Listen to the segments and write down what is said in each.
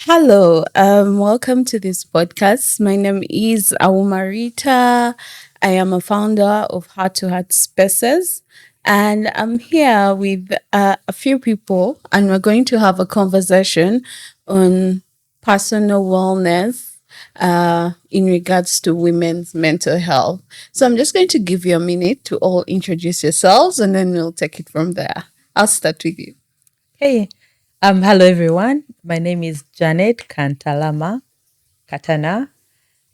Hello, welcome to this podcast. My name is Awumarita. I am a founder of Heart to Heart Spaces, and I'm here with a few people, and we're going to have a conversation on personal wellness in regards to women's mental health. So I'm just going to give you a minute to all introduce yourselves, and then we'll take it from there. I'll start with you. Hey, hello everyone. My name is Janet Kantalama Katana.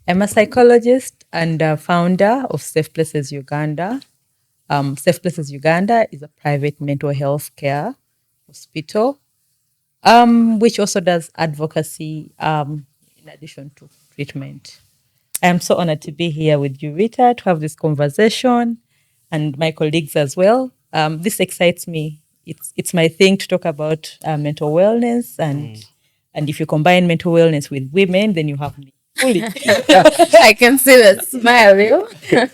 I'm a psychologist and founder of Safe Places Uganda. Safe Places Uganda is a private mental health care hospital, which also does advocacy in addition to treatment. I am so honored to be here with you, Rita, to have this conversation and my colleagues as well. This excites me. It's my thing to talk about mental wellness, and if you combine mental wellness with women, then you have me fully. I can see that smile. Yeah.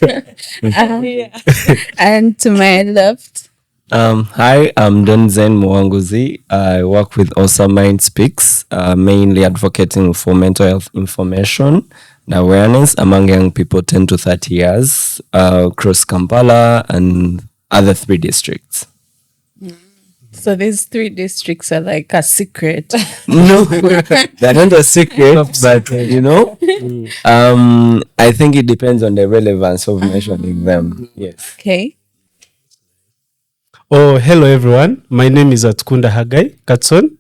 And to my left, Hi, I'm Donzen Mwanguzi. I work with Osa Mind Speaks, mainly advocating for mental health information and awareness among young people 10 to 30 years across Kampala and other 3 districts. so these 3 districts are like a secret. No, they're not a secret, but I think it depends on the relevance of mentioning them. Yes. Okay. Oh, hello everyone. My name is Atkunda Hagai Katson.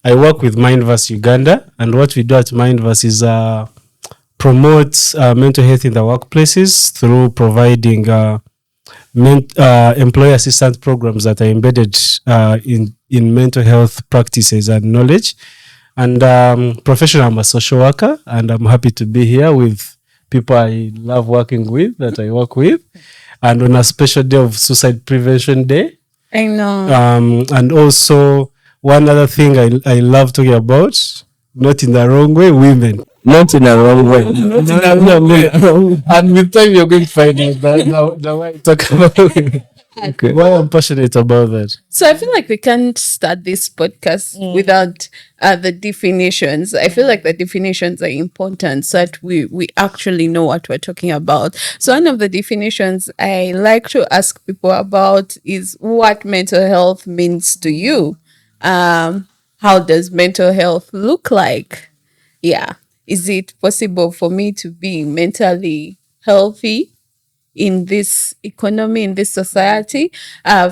I work with Mindverse Uganda, and what we do at Mindverse is promote mental health in the workplaces through providing employee assistance programs that are embedded in mental health practices and knowledge. And professionally, I'm a social worker, and I'm happy to be here with people I love working with, that I work with. And on a special day of Suicide Prevention Day, I know. and also one other thing I love talking about, not in the wrong way, women. Not in a wrong way. And with time you're going to find out the way I talk about it. Okay. Why I'm passionate about that. So I feel like we can't start this podcast without the definitions. I feel like the definitions are important so that we actually know what we're talking about. So one of the definitions I like to ask people about is what mental health means to you. How does mental health look like? Yeah. Is it possible for me to be mentally healthy in this economy, in this society?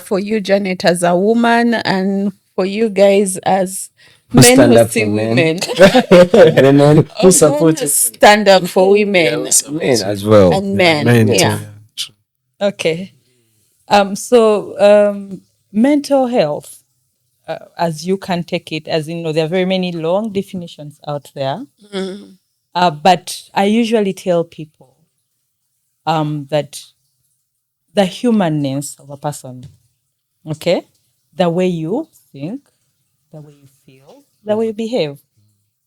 For you, Janet, as a woman, and for you guys as men stand who up see for men. women, And then Who support us? stand up for women men as well. and men. Men too, Yeah. True. Okay. Mental health, as you can take it, as you know, there are very many long definitions out there. But I usually tell people that the humanness of a person, okay, the way you think, the way you feel, the way you behave,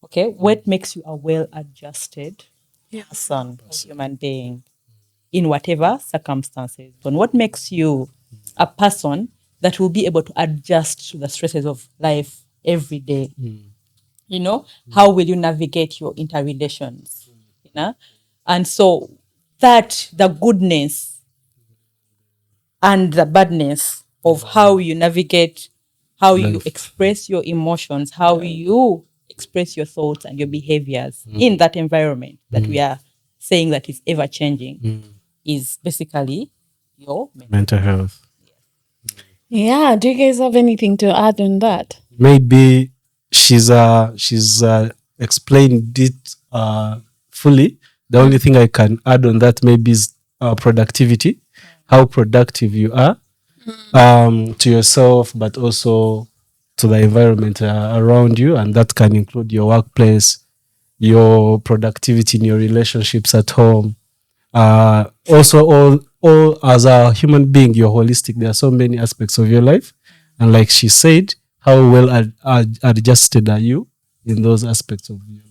okay, what makes you a well-adjusted person, a human being, in whatever circumstances, and what makes you a person that will be able to adjust to the stresses of life every day. You know, how will you navigate your interrelations? You know, and so that the goodness and the badness of how you navigate, how you express your emotions, how you express your thoughts and your behaviors in that environment that we are saying that is ever changing is basically your Mental health. Yeah. Do you guys have anything to add on that? Maybe she's explained it fully. The only thing I can add on that maybe is productivity, how productive you are to yourself, but also to the environment around you, and that can include your workplace, your productivity in your relationships at home. Also, all as a human being, you're holistic. There are so many aspects of your life, and like she said, how well adjusted are you in those aspects of your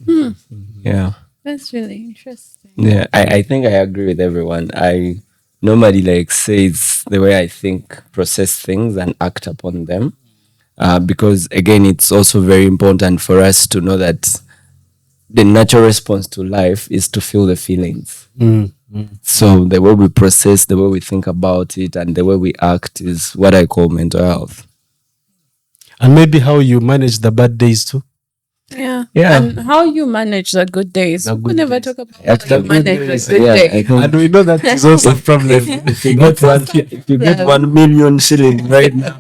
life? Yeah. That's really interesting. Yeah. I think I agree with everyone. I normally say it's the way I think, process things and act upon them. because again, it's also very important for us to know that the natural response to life is to feel the feelings. So the way we process, the way we think about it, and the way we act is what I call mental health. And maybe how you manage the bad days too. Yeah. Yeah. And how you manage the good days. The We good never days. talk about Yeah, how you the manage good the days, good yeah, day. I think And we know that is also a problem. if you get if you get 1 million shillings right now,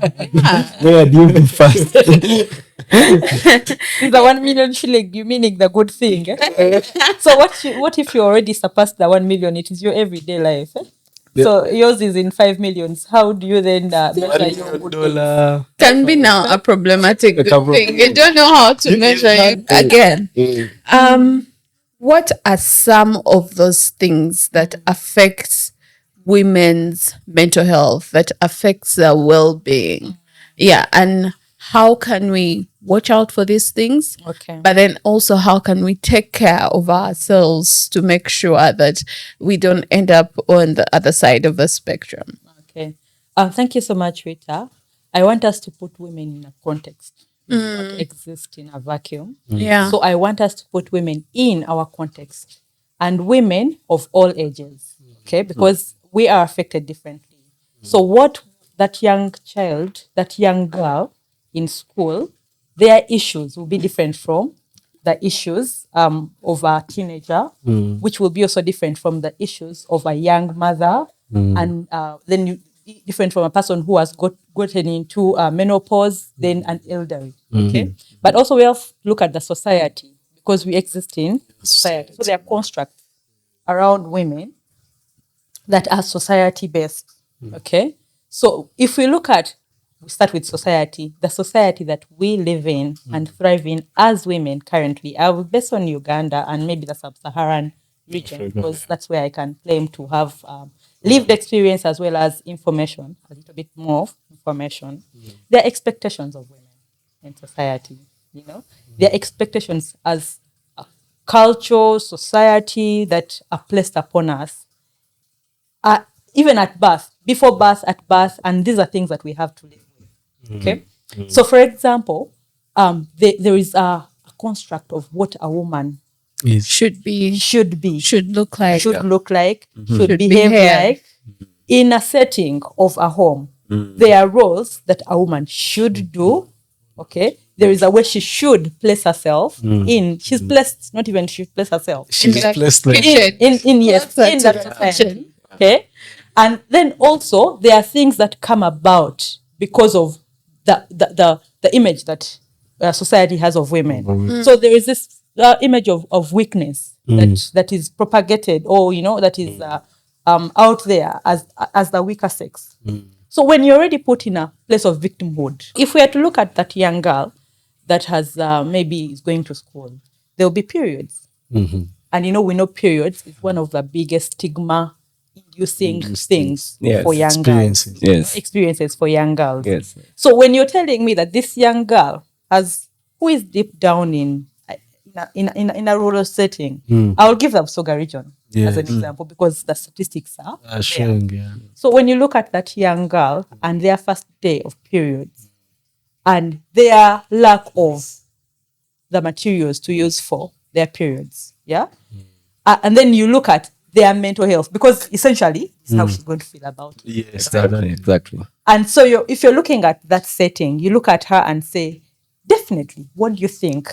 where do you go first? Is the 1 million shilling you meaning the good thing? Eh? So what if you already surpassed the 1 million? It is your everyday life. Eh? So yours is in 5 millions. How do you then measure your good days? $1 Can be now a problematic Like a thing. You don't know how to measure it again. What are some of those things that affects women's mental health, that affects their well-being? Yeah, and how can we watch out for these things? Okay. But then also, how can we take care of ourselves to make sure that we don't end up on the other side of the spectrum? Okay. Thank you so much, Rita. I want us to put women in a context. We do not exist in a vacuum. Yeah. So I want us to put women in our context and women of all ages, okay? Because we are affected differently. So what that young child, that young girl in school, their issues will be different from the issues of a teenager, which will be also different from the issues of a young mother, and then different from a person who has gotten into menopause, then an elderly. Okay, but also we have to look at the society because we exist in society. So there are constructs around women that are society based. Okay, so if we start with society, the society that we live in and thrive in as women currently. I will base on Uganda and maybe the sub-Saharan region because that's where I can claim to have lived experience as well as information, a little bit more of information. There are expectations of women in society, you know. There are expectations as a culture, society that are placed upon us even at birth, before birth, at birth, and these are things that we have to live with. Okay, so for example, there is a construct of what a woman Should be, should be, should look like. should look like, should Should behave behave. like in a setting of a home. There are roles that a woman should do. Okay, there is a way she should place herself in. She's placed, not even she should place herself She's the placed like kitchen. in yes, Closer in to that the society. kitchen. Okay, and then also there are things that come about because of the image that society has of women. So there is this image of weakness that is propagated, or you know, that is out there as the weaker sex. So when you're already put in a place of victimhood, if we are to look at that young girl that has maybe is going to school, there will be periods. And you know, we know periods is one of the biggest stigma inducing things Yes. for young girls. experiences. Yes. Experiences for young girls. Yes. So when you're telling me that this young girl who is deep down in a rural setting, I'll give them Soga region as an example because the statistics are there. Showing, yeah. So when you look at that young girl and their first day of periods and their lack of the materials to use for their periods, yeah, and then you look at their mental health because essentially it's how she's going to feel about it. Yes, Exactly. Exactly. And so if you're looking at that setting, you look at her and say, definitely, what do you think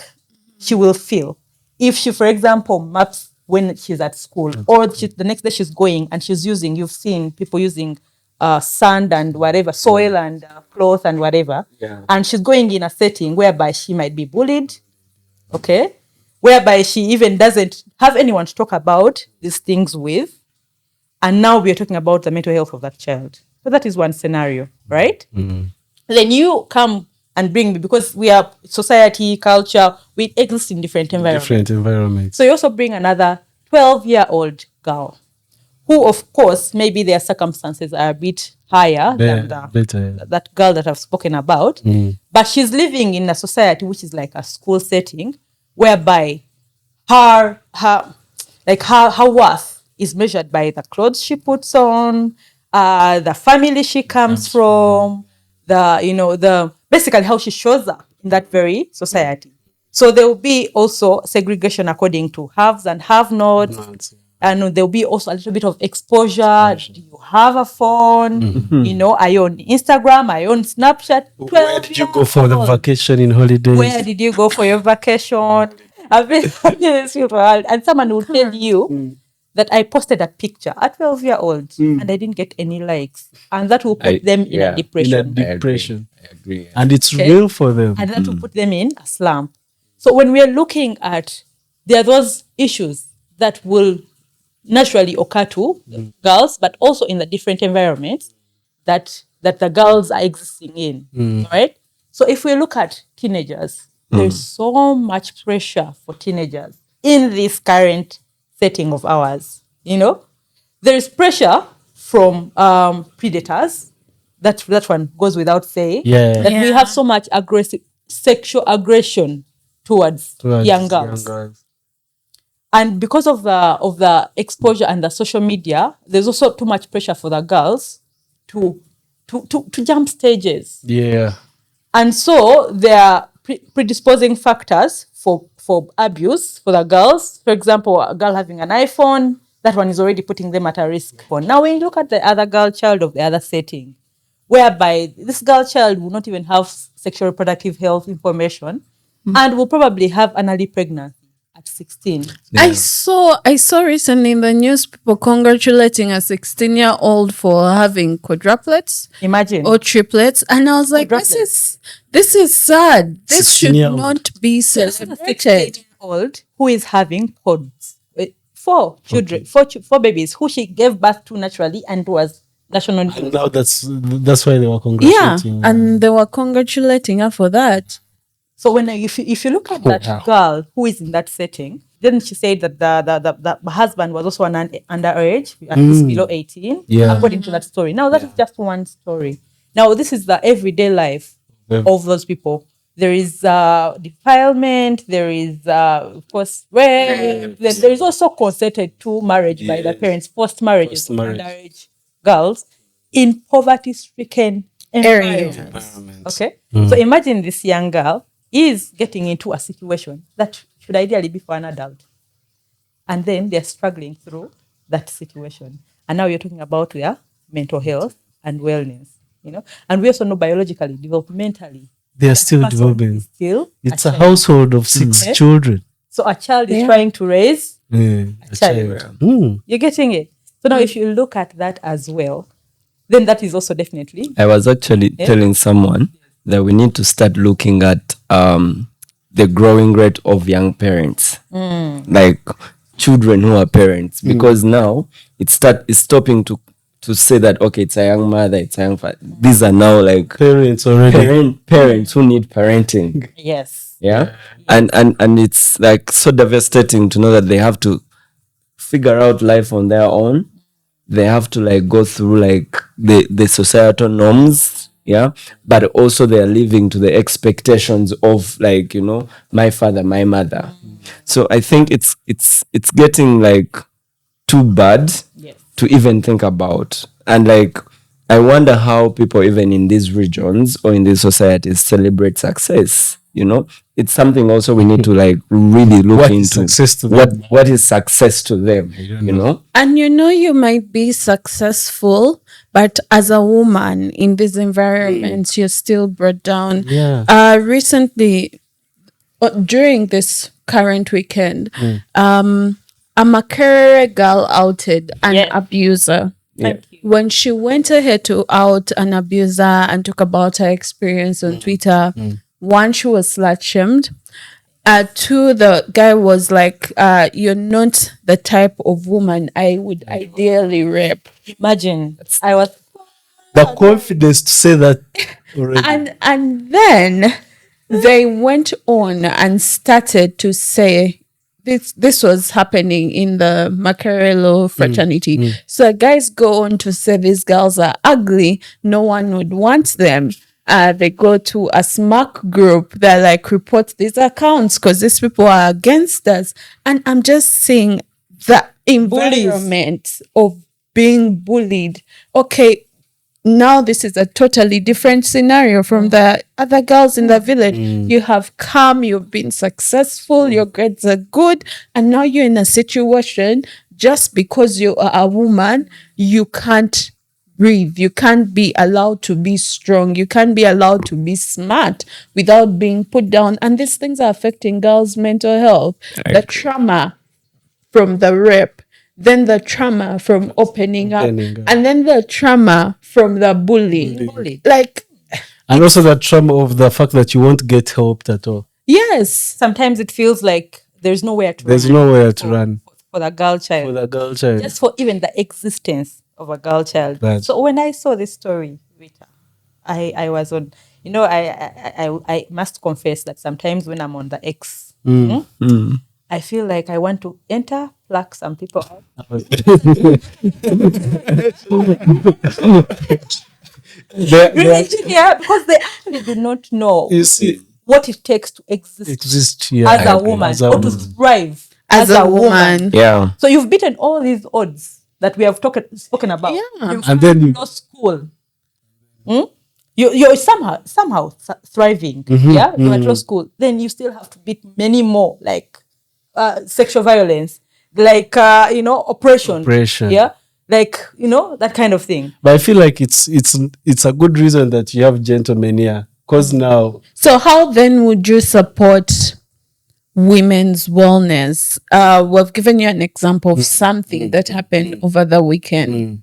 she will feel if she, for example, maps when she's at school or the next day she's going and you've seen people using sand and whatever, soil and cloth and whatever. Yeah. And she's going in a setting whereby she might be bullied, okay? Whereby she even doesn't have anyone to talk about these things with. And now we are talking about the mental health of that child. So that is one scenario, right? Then you come and bring me, because we are society, culture, we exist in different environments. Different environments. So you also bring another 12-year-old girl who, of course, maybe their circumstances are a bit higher than Better. that girl that I've spoken about. But she's living in a society which is like a school setting whereby her worth is measured by the clothes she puts on, the family she comes from, the basically how she shows up in that very society. So there will be also segregation according to haves and have-nots. And there will be also a little bit of exposure. Do you have a phone? You know, are you on Instagram? Are you on Snapchat? Where did you go for the vacation in holidays? Where did you go for your vacation? I've been in this world, and someone will tell you that I posted a picture at 12-year-old and I didn't get any likes, and that will put them in a in a depression. depression. I agree. And it's Okay. real for them. And that will put them in a slump. So when we are looking at, there are those issues that will naturally occur to girls, but also in the different environments that the girls are existing in. Right? So if we look at teenagers, there's so much pressure for teenagers in this current setting of ours. You know, there is pressure from predators. That one goes without saying. Yeah. That we have so much sexual aggression towards young girls. And because of the exposure and the social media, there's also too much pressure for the girls to jump stages. Yeah. And so there are predisposing factors for abuse for the girls. For example, a girl having an iPhone, that one is already putting them at a risk. Now, when you look at the other girl child of the other setting, whereby this girl child will not even have sexual reproductive health information and will probably have an early pregnancy at 16. I saw recently in the news people congratulating a 16-year-old for having quadruplets Imagine. or triplets, and I was like, Quadruplets. this is sad. This should 16-year-old. not be This is a celebrated. 16-year-old who is having pods. 4 children, 4 babies who she gave birth to naturally and was national And news. now that's why they were Yeah, congratulating. and they were congratulating her for that. So if you look at that Wow. girl who is in that setting, then she said that the husband was also an underage, at least below 18, Yeah. according to that story. Now that is just one story. Now this is the everyday life Yeah. of those people. There is defilement. There is, of course, rape. There is also consented to marriage by the parents, forced marriages of Forced marriage. underage girls in poverty-stricken Areas. environments. Okay, so imagine this young girl is getting into a situation that should ideally be for an adult, and then they're struggling through that situation. And now you're talking about their mental health and wellness. You know, and we also know biologically, developmentally, They are that still person developing. is still It's a child. household of 6 Okay. children. So a child is Yeah. trying to raise Yeah, a child. Mm. You're getting it. So now, if you look at that as well, then that is also definitely I was actually telling someone that we need to start looking at the growing rate of young parents, like children who are parents, because now it's stopping to say that okay, it's a young mother, it's a young father. These are now like Parents already. parents who need parenting. yes. Yeah. And it's like so devastating to know that they have to figure out life on their own. They have to like go through like the societal norms, yeah, but also they are living to the expectations of like, you know, my father, my mother. So I think it's getting like too bad Yes. to even think about. And like I wonder how people even in these regions or in these societies celebrate success. You know, it's something also we need to like really look What into. is success to what them? what is success to them? You know? And you know, you might be successful, but as a woman in these environments, you're still brought down. Yeah. Recently, during this current weekend, a Makerere girl outed an Yeah. abuser. Thank you. When she went ahead to out an abuser and talk about her experience on Twitter, one, she was slut shamed. Two, the guy was like, "You're not the type of woman I would ideally rape." Imagine, I was The confidence to say that already. And then they went on and started to say this was happening in the Macarello fraternity. So guys go on to say these girls are ugly, no one would want them. They go to a smack group that like report these accounts because these people are against us. And I'm just seeing the environment of being bullied. Okay, now this is a totally different scenario from the other girls in the village. You have come, you've been successful, your grades are good, and now you're in a situation just because you are a woman, you can't breathe. You can't be allowed to be strong. You can't be allowed to be smart without being put down. And these things are affecting girls' mental health. The trauma from the rape, then the trauma from opening up, and then the trauma from the bullying. Like, And also the trauma of the fact that you won't get helped at all. yes. Sometimes it feels like there's nowhere to There's run nowhere to run for the girl child. for the girl child. Just for even the existence of a girl child. Right. So when I saw this story, Rita, I was on, I must confess that sometimes when I'm on the X, I feel like I want to enter, pluck some people out. Religion, yeah, because they actually do not know You see, what it takes to exist yeah, as a woman as a or to woman. thrive As a woman. Yeah. So you've beaten all these odds that we have spoken about. Yeah. You've And then no school. You're somehow thriving. Mm-hmm, Yeah, you're at law school. Then you still have to beat many more, like sexual violence, like oppression. Oppression. Yeah, like that kind of thing. But I feel like it's a good reason that you have gentlemen here, because now So how then would you support women's wellness? We've given you an example of something that happened over the weekend.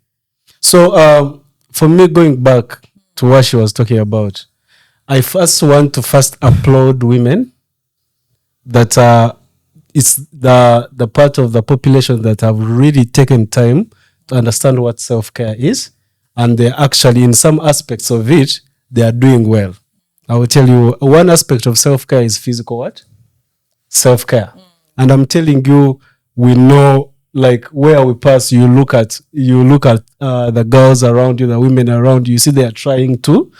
So for me, going back to what she was talking about, I want to applaud women that it's the part of the population that have really taken time to understand what self-care is, and they actually, in some aspects of it, they are doing well. I will tell you, one aspect of self-care is physical what? Self-care. And I'm telling you, we know, like, where we pass, you look at the girls around you, the women around you see they are trying to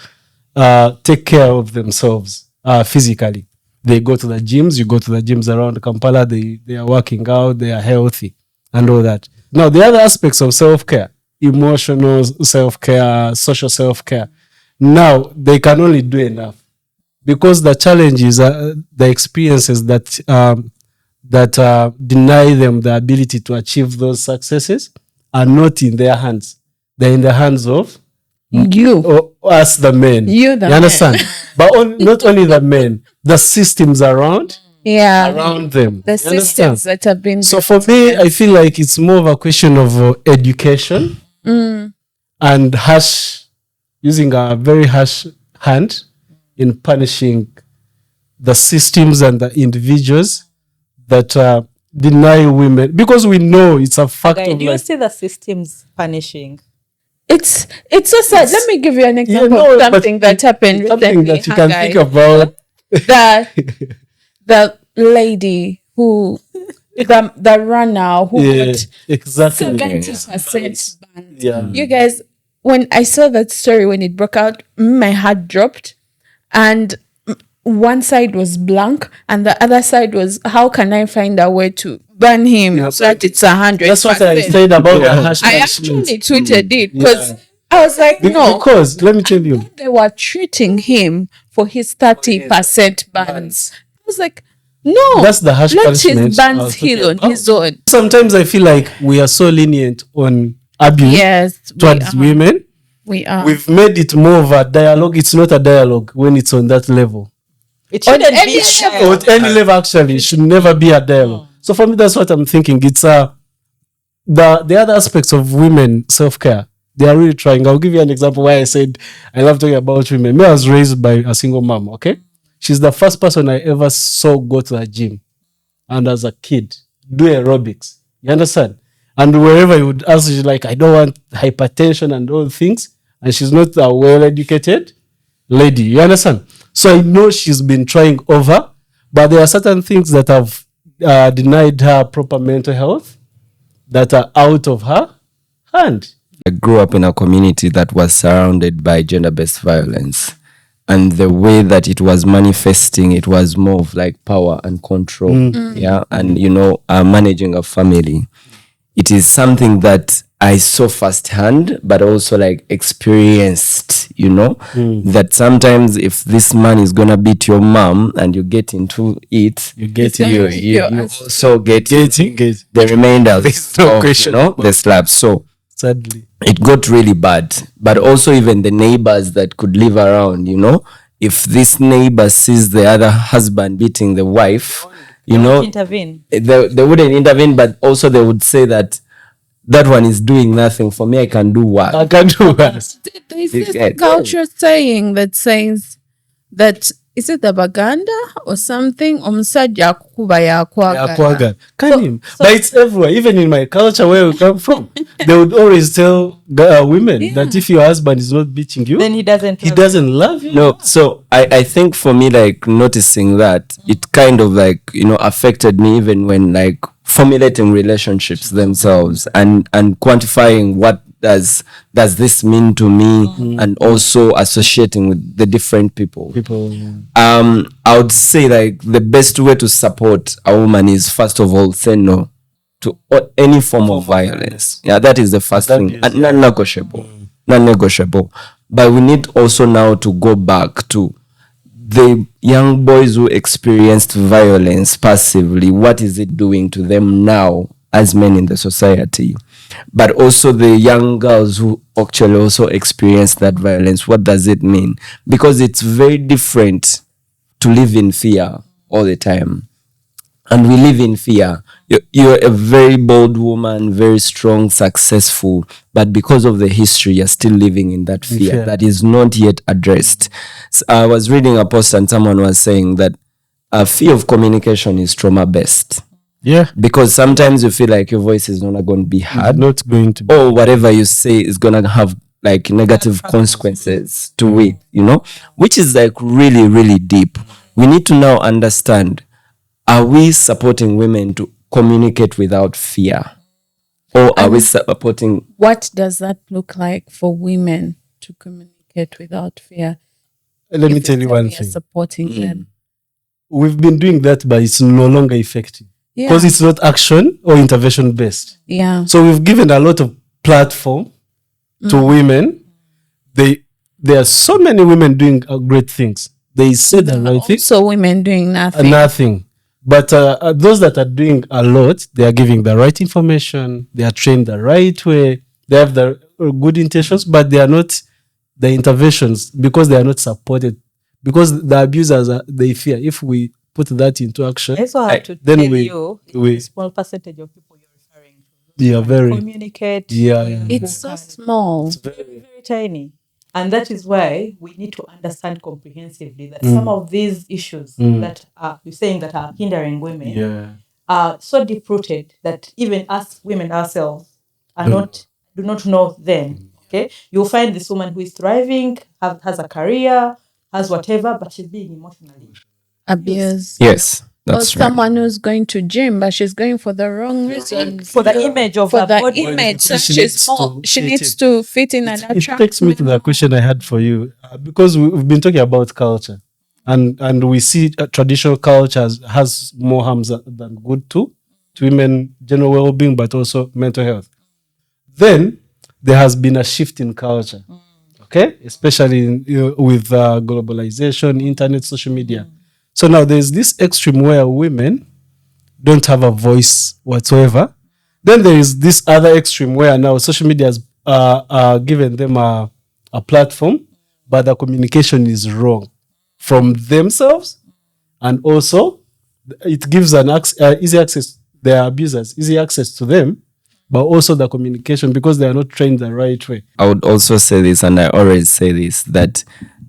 take care of themselves physically. They go to the gyms, you go to the gyms around Kampala, they are working out, they are healthy and all that. Now, the other aspects of self-care, emotional self-care, social self-care, now they can only do enough, because the challenge is the experiences that deny them the ability to achieve those successes are not in their hands. They're in the hands of us, the men. You, the you understand? men. But not only the men, the systems around them. The You systems that have been So for me, I feel like it's more of a question of education and using a very harsh hand in punishing the systems and the individuals that deny women, because we know it's a fact Okay, of do you life. see the systems punishing? It's so sad. Let me give you an example no, of but something that happened Something recently. that you can Haggai. think about. the lady who the runner who Yeah, got exactly. 70% banned. Yeah. You guys, when I saw that story, when it broke out, my heart dropped, and one side was blank and the other side was, how can I find a way to ban him so that it's 100%? That's what I said about the harsh I punishment. actually tweeted it because I was like, no, Because let me tell you, they were treating him for his 30% bans. I was like, no, that's the harsh let punishment his I bans was talking heal on about. his own. Sometimes I feel like we are so lenient on abuse Yes, towards women. we are. We've made it more of a dialogue. It's not a dialogue when it's on that level. It On shouldn't any be a level. dialogue. Or at any level, actually, it should never be a dialogue. So for me, that's what I'm thinking. It's the other aspects of women self-care. They are really trying. I'll give you an example why I said I love talking about women. Me, I was raised by a single mom, okay? She's the first person I ever saw go to the gym. And as a kid, do aerobics. You understand? And wherever you would ask, she's like, I don't want hypertension and all things. And she's not a well-educated lady. You understand? So I know she's been trying over, but there are certain things that have denied her proper mental health that are out of her hand. I grew up in a community that was surrounded by gender-based violence. And the way that it was manifesting, it was more of like power and control. Yeah. And, managing a family. It is something that I saw firsthand, but also like experienced, that sometimes if this man is gonna beat your mom and you get into it, You get Yeah. it. you also get Getting. the remainder There's no of, question. the slap. So Sadly. it got really bad. But also even the neighbors that could live around, if this neighbor sees the other husband beating the wife, Intervene. they wouldn't intervene, but also they would say that one is doing nothing for me. I can do what? I can do worse. There's This this guy- culture saying that says that, is it the Baganda or something? Omusajja akukuba yakwagala. Aquagan. Can him? But it's everywhere. Even in my culture where we come from, they would always tell women that if your husband is not beating you, Then he doesn't. he doesn't love you. No, so I think for me, like noticing that, it kind of like, affected me even when like formulating relationships themselves and quantifying what does this mean to me, and also associating with the different people. I would say like the best way to support a woman is first of all say no to any form of violence. Yeah, that is the first That thing, is, and non-negotiable. But we need also now to go back to the young boys who experienced violence passively. What is it doing to them now as men in the society? But also the young girls who actually also experienced that violence. What does it mean? Because it's very different to live in fear all the time. And we live in fear. You're a very bold woman, very strong, successful, but because of the history, you're still living in that fear that is not yet addressed. So I was reading a post and someone was saying that fear of communication is trauma-based. Yeah. Because sometimes you feel like your voice is not going to be heard, Not going to be. or whatever you say is going to have like negative consequences to it, which is like really, really deep. We need to now understand, are we supporting women to communicate without fear? Or are we supporting... What does that look like for women to communicate without fear? Let me If tell you we one are thing. supporting them. We've been doing that, but it's no longer effective Yeah. because it's not action or intervention based. Yeah. So we've given a lot of platform to women. There are so many women doing great things. They say the right thing. So women doing nothing. Nothing. But those that are doing a lot, they are giving the right information. They are trained the right way. They have the good intentions, but they are not the interventions because they are not supported. Because the abusers, they fear if we put that into action. I also have to then tell we- you, we- it's a small percentage of people you're referring to. They are very. Communicate. Yeah. It's so small. Very, very tiny. And that is why we need to understand comprehensively that some of these issues that are, you're saying that are hindering women Yeah. are so deep rooted that even us women ourselves are do not know them. Okay, you'll find this woman who is thriving, has a career, has whatever, but she's being emotionally Abuse. Yes, Or that's right. someone who's going to gym, but she's going for the wrong reason. for the image of For her the body. image. So She she's needs small. to She fit needs in. to fit in and It attract. takes me to the question I had for you because we've been talking about culture, and we see traditional culture has more harms than good too to women general well-being, but also mental health. Then there has been a shift in culture, okay, especially with globalization, internet, social media. So now there's this extreme where women don't have a voice whatsoever. Then there is this other extreme where now social media has given them a platform, but the communication is wrong from themselves, and also it gives an easy access. Their abusers easy access to them, but also the communication because they are not trained the right way. I would also say this, and I always say this, that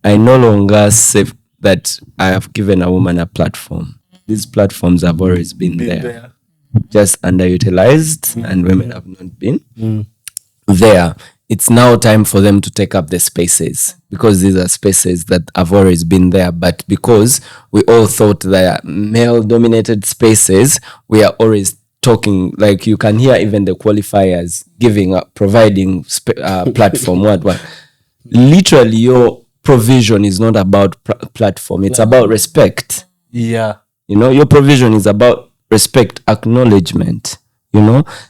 I no longer say that I have given a woman a platform. These platforms have always been there, just underutilized, and women have not been there. It's now time for them to take up the spaces because these are spaces that have always been there. But because we all thought they are male-dominated spaces, we are always talking, like you can hear even the qualifiers giving up, providing platform. What? Literally, your provision is not about platform. It's about respect. Yeah. Your provision is about respect, acknowledgement.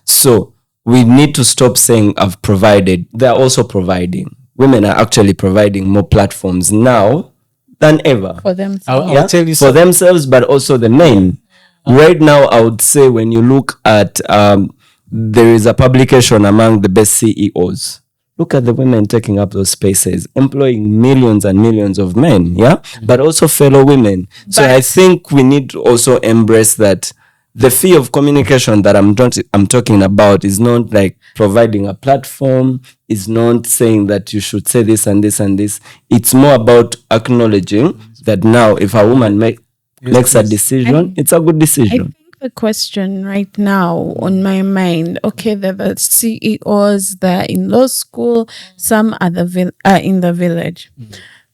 So we need to stop saying I've provided. They're also providing. Women are actually providing more platforms now than ever. For them. I'll tell you for something. themselves, but also the men. Right now, I would say when you look at, there is a publication among the best CEOs. Look at the women taking up those spaces, employing millions and millions of men, but also fellow women. So I think we need to also embrace that the fee of communication that I'm talking about is not like providing a platform, is not saying that you should say this and this and this. It's more about acknowledging that now if a woman makes a decision, it's a good I decision. think the question right now on my mind, okay, the CEOs, they're in law school, some are in the village.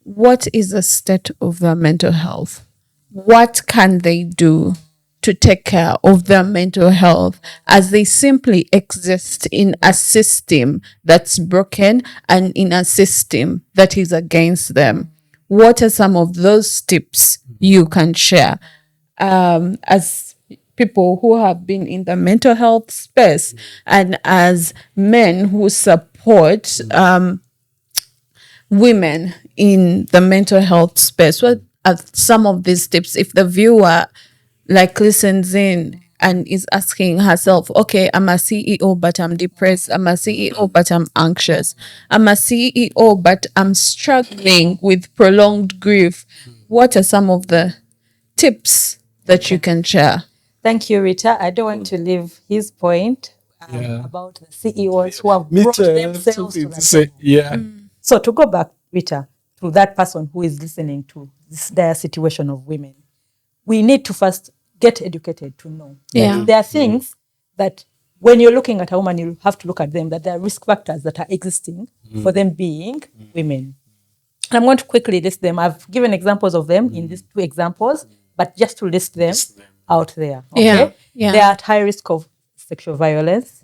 What is the state of their mental health? What can they do to take care of their mental health as they simply exist in a system that's broken and in a system that is against them? What are some of those tips you can share as people who have been in the mental health space and as men who support women in the mental health space? What are some of these tips if the viewer like listens in and is asking herself, okay, I'm a CEO, but I'm depressed. I'm a CEO, but I'm anxious. I'm a CEO, but I'm struggling with prolonged grief. What are some of the tips that you can share? Thank you, Rita. I don't want to leave his point about the CEOs who have Me brought too. I have themselves to something the to say. table. Yeah. So to go back, Rita, to that person who is listening to this dire situation of women, we need to first get educated to know that there are things that when you're looking at a woman, you have to look at them, that there are risk factors that are existing for them being women. And I'm going to quickly list them. I've given examples of them in these 2 examples, but just to list them out there. Okay? They are at high risk of sexual violence.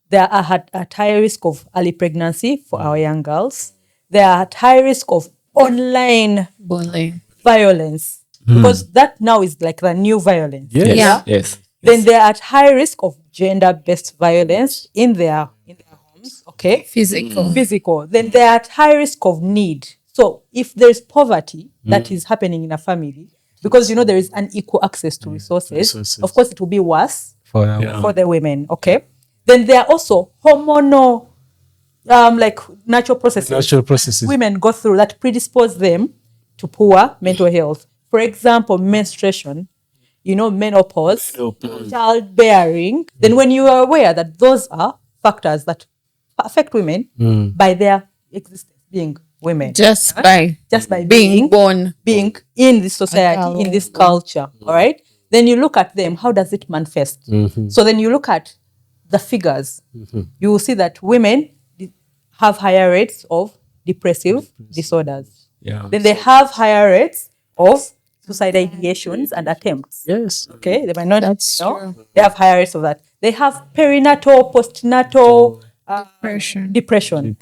They are at high risk of early pregnancy for our young girls. They are at high risk of online Bullying. violence, because that now is like the new violence. Yes. Yes. Then they're at high risk of gender-based violence in their homes. Okay. Physical. Then they're at high risk of need. So if there's poverty that is happening in a family, because there is unequal access to resources, of course it will be worse for the women. Okay. Then there are also hormonal, like natural processes women go through that predispose them to poor mental health. For example, menstruation, menopause, childbearing. Then when you are aware that those are factors that affect women by their existence, being women. Just by being born. Being in this society, in this culture. All right. Then you look at them, how does it manifest? So then you look at the figures. You will see that women have higher rates of depressive disorders. Then they have higher rates of suicide ideations and attempts. Yes. Okay, they might not. That's true. They have higher rates of that. They have perinatal, postnatal depression.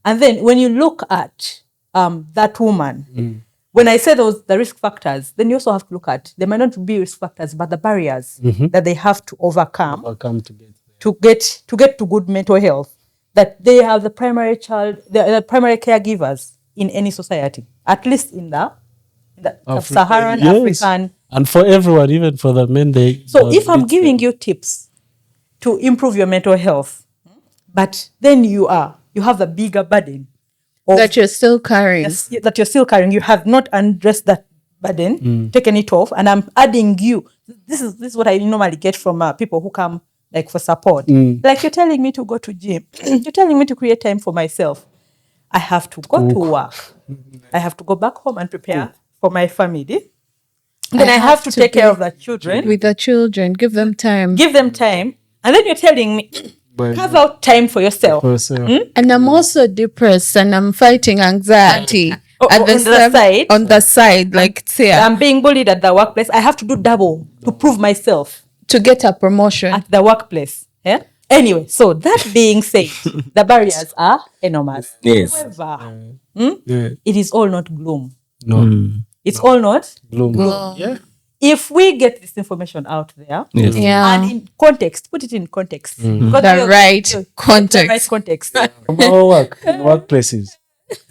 And then when you look at that woman, when I say the risk factors, then you also have to look at, they might not be risk factors, but the barriers that they have to overcome to get to good mental health. That they have the primary caregivers in any society, at least in the Sub-Saharan African. And for everyone, even for the men, So if I'm giving you tips to improve your mental health, but then you have the bigger burden that you're still carrying. You have not addressed that burden, taken it off, and I'm adding you. This is what I normally get from people who come like for support. Like, you're telling me to go to gym. You're telling me to create time for myself. I have to go to work. I have to go back home and prepare for my family. Then I have to take care of the children. With the children, give them time. And then you're telling me, carve out time for yourself. And I'm also depressed and I'm fighting anxiety. On the side, like I'm being bullied at the workplace. I have to do double to prove myself. To get a promotion. At the workplace. Yeah? Anyway, so that being said, the barriers are enormous. Yes. However, it is all not gloom. No. It's all not Gloom. Gloom. Yeah. if we get this information out there, Yes. Yeah. and in context, put it in context. Because The we are- right the context. right context. From our work in workplaces,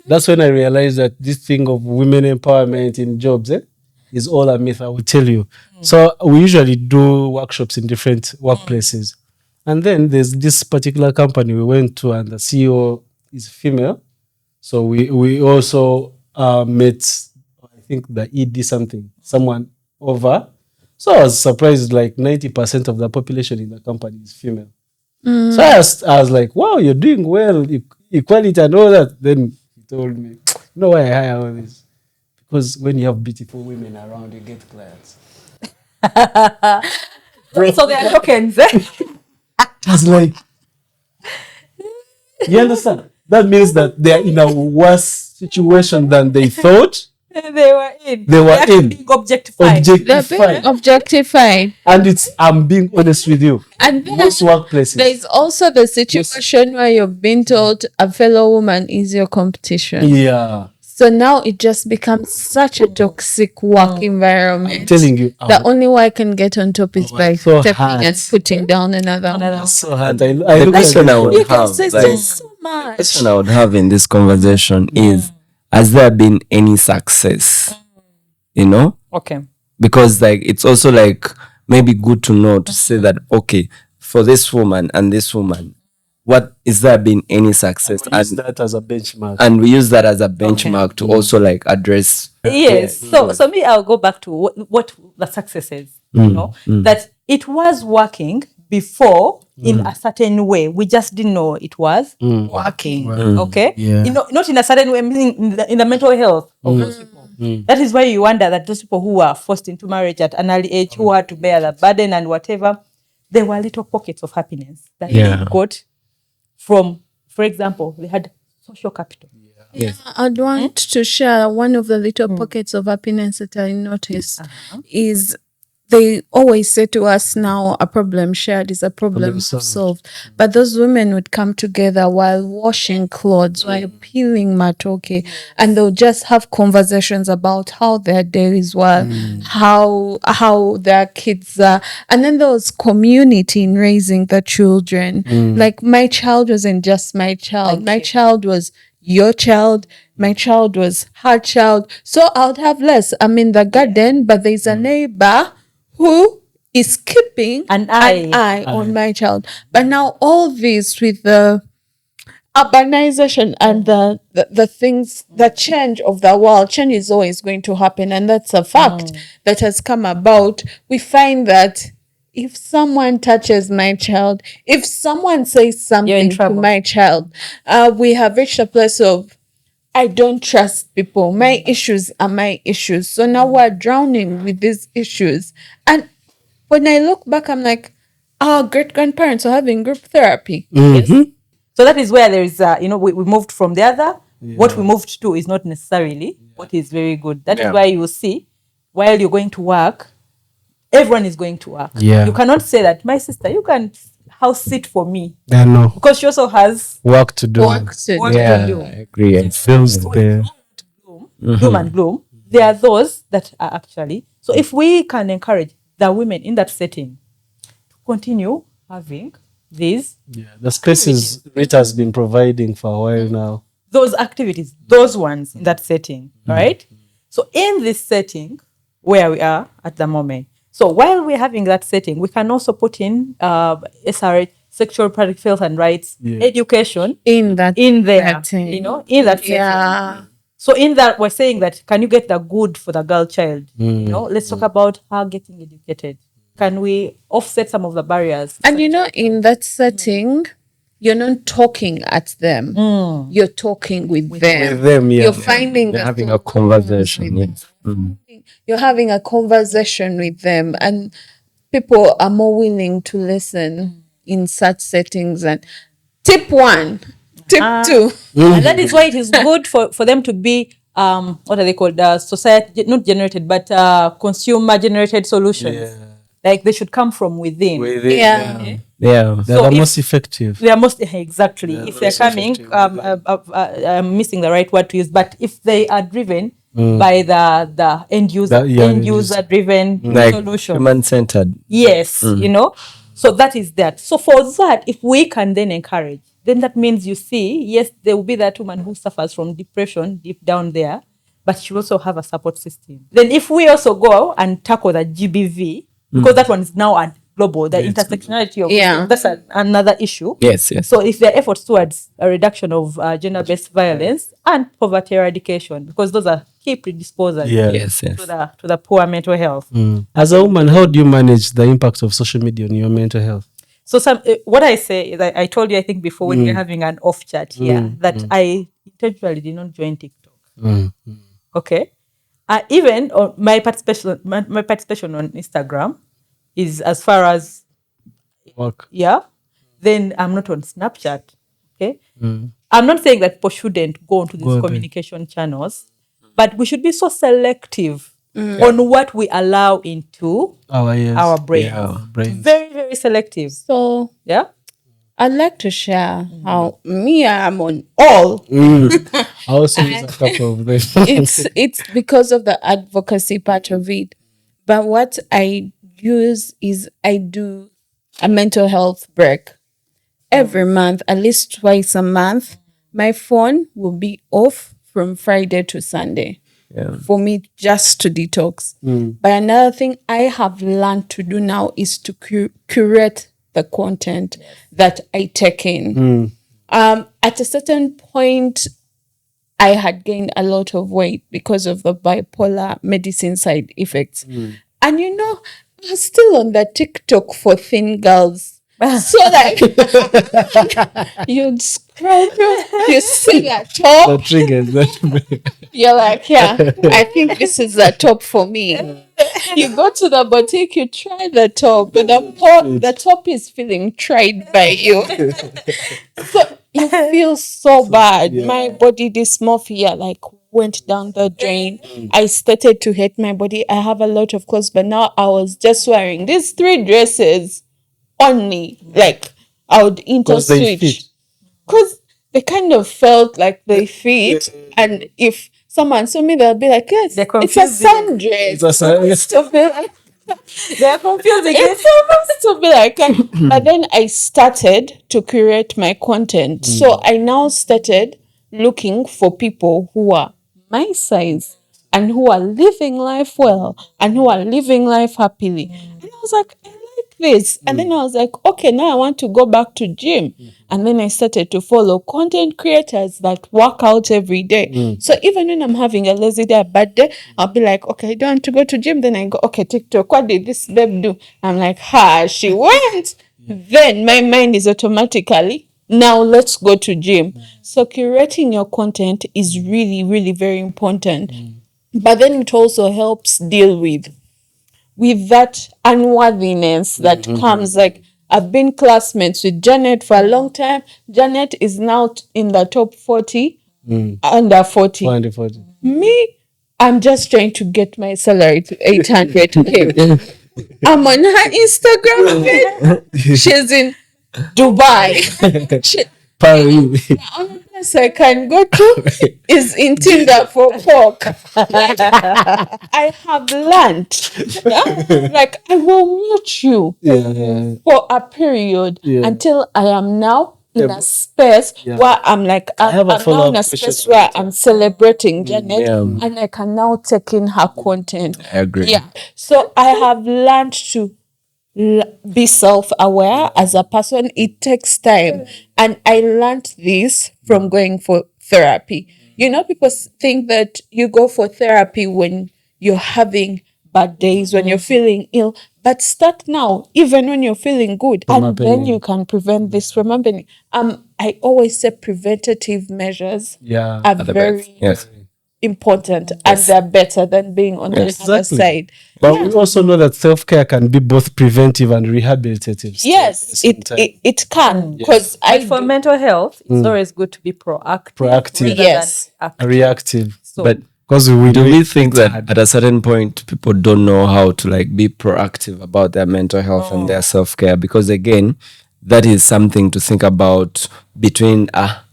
that's when I realized that this thing of women empowerment in jobs is all a myth. I will tell you. So we usually do workshops in different workplaces, and then there's this particular company we went to, and the CEO is female. So we also met, I think the ED someone over. So I was surprised, like 90% of the population in the company is female. So I was like, wow, you're doing well, equality and all that. Then he told me, you know why I hire all this? Because when you have beautiful women around, you get clients. So they are tokens. I was like, you understand? That means that they're in a worse situation than they thought. They were in. They were actually in. being objectified. They're Objectified. being objectified. And I'm being honest with you. And then Most workplaces. there's also the situation where you've been told a fellow woman is your competition. Yeah. So now it just becomes such a toxic work environment. I'm telling you. The only way I can get on top is by so stepping hard. and putting down another one. so hard. I The look at question I it. would You can have, say like, so much. question I would have in this conversation is, has there been any success? You know, Okay. because like it's also like maybe good to know to say that, okay, for this woman and this woman, what is there been any success? Use And that as a benchmark. we use that as a benchmark to also like address. Yes. So me, I'll go back to what the success is. You know, that it was working before in a certain way. We just didn't know it was working. Okay. Yeah. You know, not in a certain way, meaning in the mental health of those people. That is why you wonder that those people who were forced into marriage at an early age, who had to bear the burden and whatever, there were little pockets of happiness that they got from, for example, they had social capital. I'd want to share one of the little pockets of happiness that I noticed is they always say to us now, a problem shared is a problem solved. But those women would come together while washing clothes, while peeling matoke, and they'll just have conversations about how their days were, how their kids are. And then there was community in raising the children. Like my child wasn't just my child. My child was your child, my child was her child. So I would have less. I'm in the garden, but there's a neighbor who is keeping An eye. on my child. But now all this with the urbanization and the things, the change of the world, change is always going to happen. And that's a fact that has come about. We find that if someone touches my child, if someone says something to trouble. my child, we have reached a place of, I don't trust people. My issues are my issues. So now we're drowning with these issues. And when I look back, I'm like, our great grandparents are having group therapy. So that is where there is, we moved from the other. What we moved to is not necessarily what is very good. That is why you will see, while you're going to work, everyone is going to work. Yeah. You cannot say that, my sister, you can house sit for me. I know. Because she also has Work to do. Work to work do. to do. I agree. It feels there. Doom and gloom. There are those that are actually. So if we can encourage the women in that setting to continue having these, Yeah. The spaces Rita has been providing for a while now. those activities, those ones in that setting, right? So in this setting where we are at the moment, so while we're having that setting, we can also put in SRH, sexual reproductive health and rights, education In that in there, setting. in that setting. Yeah. So in that, we're saying that, can you get the good for the girl child? Let's talk about her getting educated. Can we offset some of the barriers? And in that setting, you're not talking at them. You're talking with them. With them, yeah. You're finding They're the having a conversation. Yes. You're having a conversation with them, and people are more willing to listen in such settings. And tip 1, tip 2. And that is why it is good for them to be, what are they called? Society, not generated, but consumer generated solutions. Like they should come from within. Yeah. Yeah. They're the most effective. They are most exactly. If they're coming, I'm missing the right word to use, but if they are driven by the end user End driven Like solution. human-centered. Yes, so that is that. So for that, if we can then encourage, then that means you see, yes, there will be that woman who suffers from depression deep down there, but she will also have a support system. Then if we also go and tackle the GBV, because that one is now a global, the intersectionality of that's another issue. Yes. So if there are efforts towards a reduction of gender-based violence and poverty eradication, because those are key predisposers Yes. to the poor mental health. As a woman, how do you manage the impact of social media on your mental health? So what I say is, I told you, I think before when we we're having an off chat here, that I intentionally did not join TikTok. Okay, even my participation on Instagram is as far as Work. Then I'm not on Snapchat. Okay, I'm not saying that people shouldn't go onto these communication channels, but we should be so selective on what we allow into our brain. Very, very selective. So I'd like to share how me, I'm on all. I also use a couple of them. It's because of the advocacy part of it. But what I use is I do a mental health break every month, at least twice a month. My phone will be off from Friday to Sunday for me just to detox. But another thing I have learned to do now is to curate the content that I take in. At a certain point, I had gained a lot of weight because of the bipolar medicine side effects. And I was still on the TikTok for thin girls. So like you'd scroll through, you see a top. The triggers. You're like, I think this is the top for me. You go to the boutique, you try the top, but the top is feeling tried by you. So you feel so bad. My body dysmorphia went down the drain. I started to hate my body. I have a lot of clothes, but now I was just wearing these 3 dresses only. I would interswitch. Because they kind of felt like they fit. And if someone saw me, they'll be like, yes, it's a sundress. They're confusing. It's supposed to be like but then I started to curate my content. So I now started looking for people who are my size and who are living life well and who are living life happily. And I was like, I like this. And then I was like, okay, now I want to go back to gym. And then I started to follow content creators that work out every day. So even when I'm having a lazy day, a bad day, I'll be like, okay, I don't want to go to gym. Then I go, okay, TikTok, what did this babe do? I'm like, she went. Then my mind is automatically, now let's go to gym. So curating your content is really, really very important. But then it also helps deal with that unworthiness that comes. Like, I've been classmates with Janet for a long time. Janet is now in the top 40, under 40. Me, I'm just trying to get my salary to 800K. I'm on her Instagram page. She's in Dubai. Paris. The only place I can go to is in Tinder for pork. I have learned. I will mute you for a period until I am now in a space where I'm like, I'm now in a space where I'm celebrating Janet and I can now take in her content. I agree. Yeah. So I have learned to be self-aware as a person. It takes time. And I learned this from going for therapy. People think that you go for therapy when you're having bad days, when you're feeling ill. But start now, even when you're feeling good. And then you can prevent this from happening. I always say preventative measures are very important, and they're better than being on the other side. But we also know that self-care can be both preventive and rehabilitative. Yes, it can. Because for mental health, it's always good to be proactive. Yes. Reactive. So, but because we think that at a certain point people don't know how to be proactive about their mental health and their self-care, because again, that is something to think about between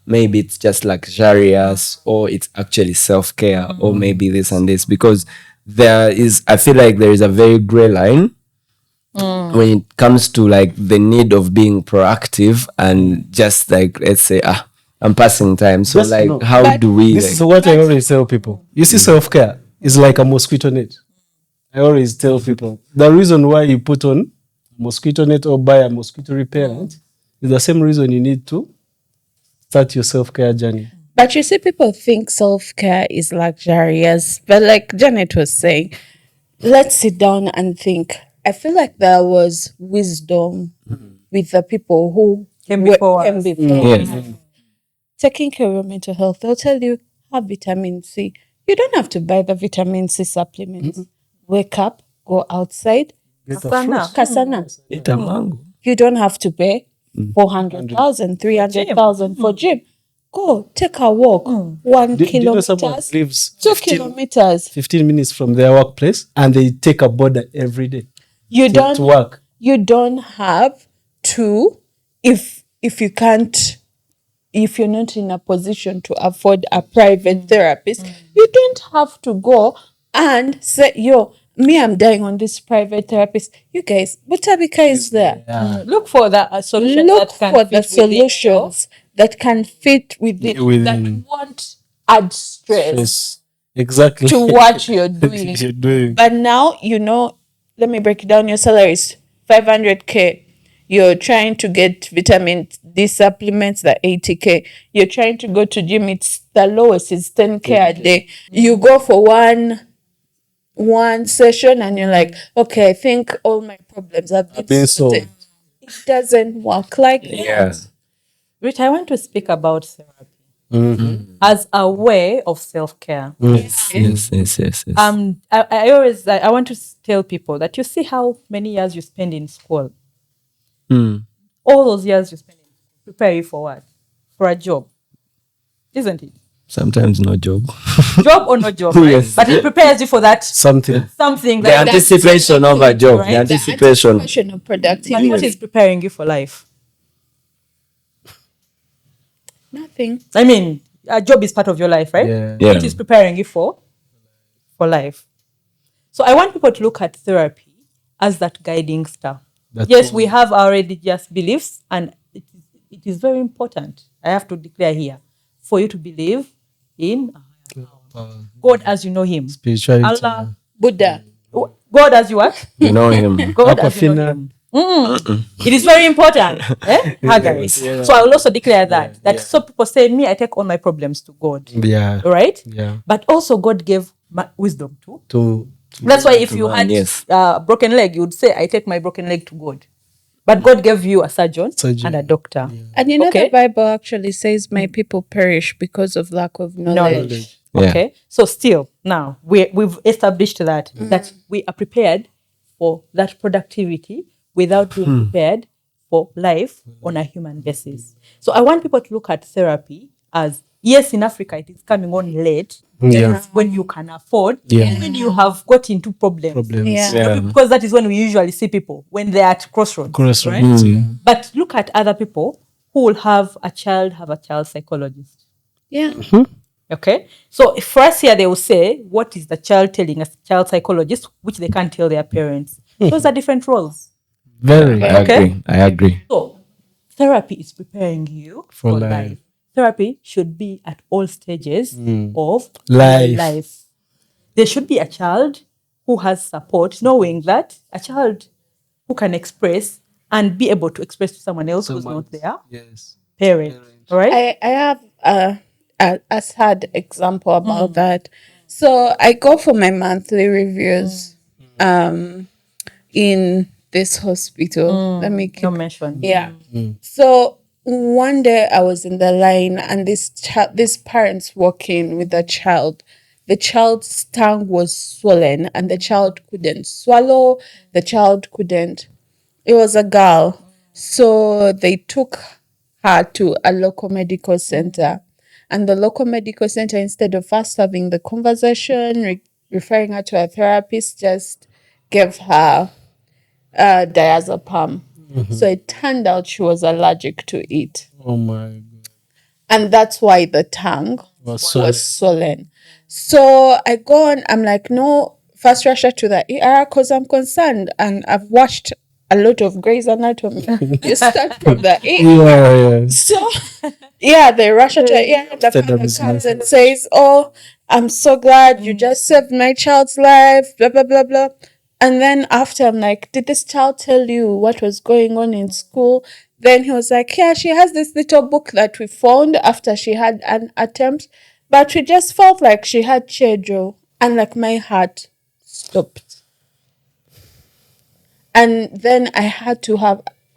maybe it's just luxurious, or it's actually self-care, or maybe this and this, because I feel like there is a very gray line when it comes to like the need of being proactive and just like, let's say, I'm passing time. So Just like, no. how But do we This like, is what I always tell people. You see, self-care is like a mosquito net. I always tell people the reason why you put on mosquito net or buy a mosquito repellent is the same reason you need to start your self-care journey. But you see, people think self care is luxurious. But like Janet was saying, let's sit down and think. I feel like there was wisdom with the people who Came before came us. before Yes. us. Taking care of your mental health. They'll tell you, have vitamin C. You don't have to buy the vitamin C supplements. Wake up, go outside, Sana. kasana. eat a mango? You don't have to pay 400,000, 300,000 for gym. Go take a walk, 1 Do you know someone kilometers, lives 2 15, kilometers. 15 minutes from their workplace and they take a border every day You to don't work? you don't have to, if you can't, if you're not in a position to afford a private therapist, you don't have to go and say, yo, me, I'm dying on this private therapist. You guys, Butabika is there. Look for the solution Look that can for fit the within your- solutions that can fit within, that won't add stress Yes, exactly. to what you're doing. You're doing. But now, let me break it down. Your salary is 500K. You're trying to get vitamin D supplements, the 80K. You're trying to go to gym, it's the lowest, it's 10K a day. You go for one session and you're like, okay, I think all my problems have Been been solved. sorted. It doesn't work like that. Yeah. Rich, I want to speak about therapy as a way of self-care. Yes. I always I want to tell people that you see how many years you spend in school. All those years you spend in school prepare you for what? For a job, isn't it? Sometimes no job. Job or no job, right? Yes. But it prepares you for that Something. something The that anticipation of a job. right? The The anticipation. Anticipation of but productivity. what is preparing you for life? Nothing. I mean, a job is part of your life, right? Yeah. Yeah. It is preparing you for life. So I want people to look at therapy as that guiding star. That's Yes, all. we have our religious beliefs, and it is very important. I have to declare here for you to believe in a higher power. God as you know Him, Spirituality. Allah, Buddha. God as you what? You know him. God as you know Aquafina. Him. It is very important. Haggard. So I will also declare that some people say, me, I take all my problems to God. Yeah. Right? Yeah. But also God gave wisdom too. To That's why if you man, had yes. a broken leg, you would say, I take my broken leg to God. But God gave you a surgeon. Surgeon. And a doctor. And Okay. the Bible actually says, my people perish because of lack of knowledge. Yeah. Okay. So still, now we've established that we are prepared for that productivity without being prepared for life on a human basis. So I want people to look at therapy as, yes, in Africa it is coming on late. Yeah. That is when you can afford. Yeah. When you have got into problems. Yeah. Yeah. Because that is when we usually see people when they are at crossroads. Crossroads. Right? But look at other people who will have a child psychologist. Yeah. Okay. So for us here, they will say, what is the child telling a child psychologist, which they can't tell their parents? Those are different roles. Very. I agree. So therapy is preparing you For for life. life. Therapy should be at all stages of Life. your life. There should be a child who has support, knowing that a child who can express and be able to express to someone else who's not there, Yes. parent. All right? I have a sad example about that. So I go for my monthly reviews in this hospital. Let me keep No mention. Yeah. So one day I was in the line and this parents walk in with a child. The child's tongue was swollen and the child couldn't swallow. The child couldn't. It was a girl. So they took her to a local medical center. And the local medical center, instead of us having the conversation, referring her to a therapist, just gave her diazepam. So it turned out she was allergic to it. Oh my God. and that's why the tongue Was was swollen. So I go on, I'm like, no, first rush her to the ER because I'm concerned. And I've watched a lot of Grey's Anatomy. You start from the ER. yeah. So, yeah, they rush her to the ER. The Standard father is comes and says, oh, I'm so glad you just saved my child's life, blah, blah, blah, blah. And then after, I'm like, did this child tell you what was going on in school? Then he was like, yeah, she has this little book that we found after she had an attempt, but we just felt like she had Chejo. And like my heart stopped. And then I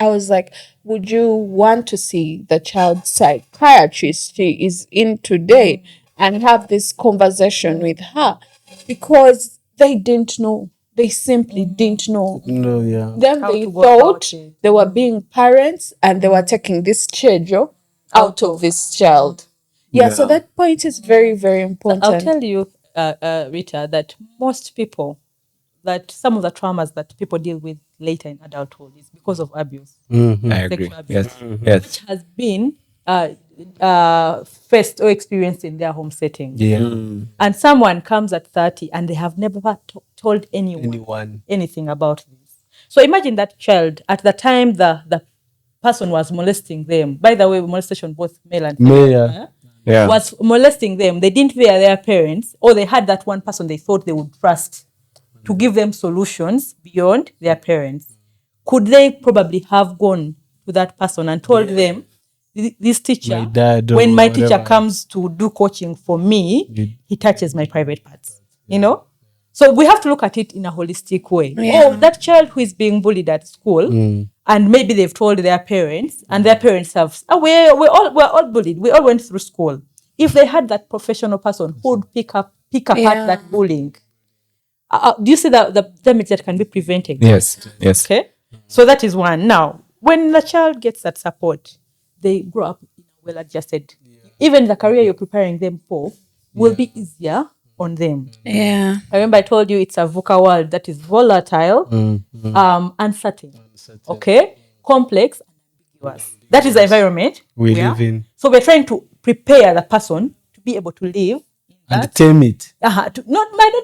was like, would you want to see the child's psychiatrist she is in today and have this conversation with her? Because they didn't know. They simply didn't know. No, yeah. Then How they to go thought about it. they were being parents and they were taking this schedule out of this child. Yeah, so that point is very, very important. I'll tell you, Rita, that most people, that some of the traumas that people deal with later in adulthood is because of abuse, I agree. sexual abuse, Yes. Yes. which has been faced or experienced in their home setting. Yeah. And someone comes at 30 and they have never told anyone anything about this. So imagine that child at the time the person was molesting them. By the way, molestation both male and female. Yeah. Yeah. Was molesting them. They didn't fear their parents, or they had that one person they thought they would trust to give them solutions beyond their parents. Could they probably have gone to that person and told them, this teacher, My dad or when my teacher whatever. comes to do coaching for me, he touches my private parts, you know? So we have to look at it in a holistic way. Yeah. Oh, that child who is being bullied at school, and maybe they've told their parents, and their parents have, we're all bullied. We all went through school. If they had that professional person who would pick apart Yeah. that bullying, do you see the damage that can be prevented? Yes. Yes. Okay. So that is one. Now, when the child gets that support, they grow up in a well-adjusted. Even the career you're preparing them for will be easier on them. Yeah. I remember I told you it's a VUCA world that is volatile, uncertain, okay, complex, and ambiguous. That is the environment We are. live in. So we're trying to prepare the person to be able to live in And that. tame it. Not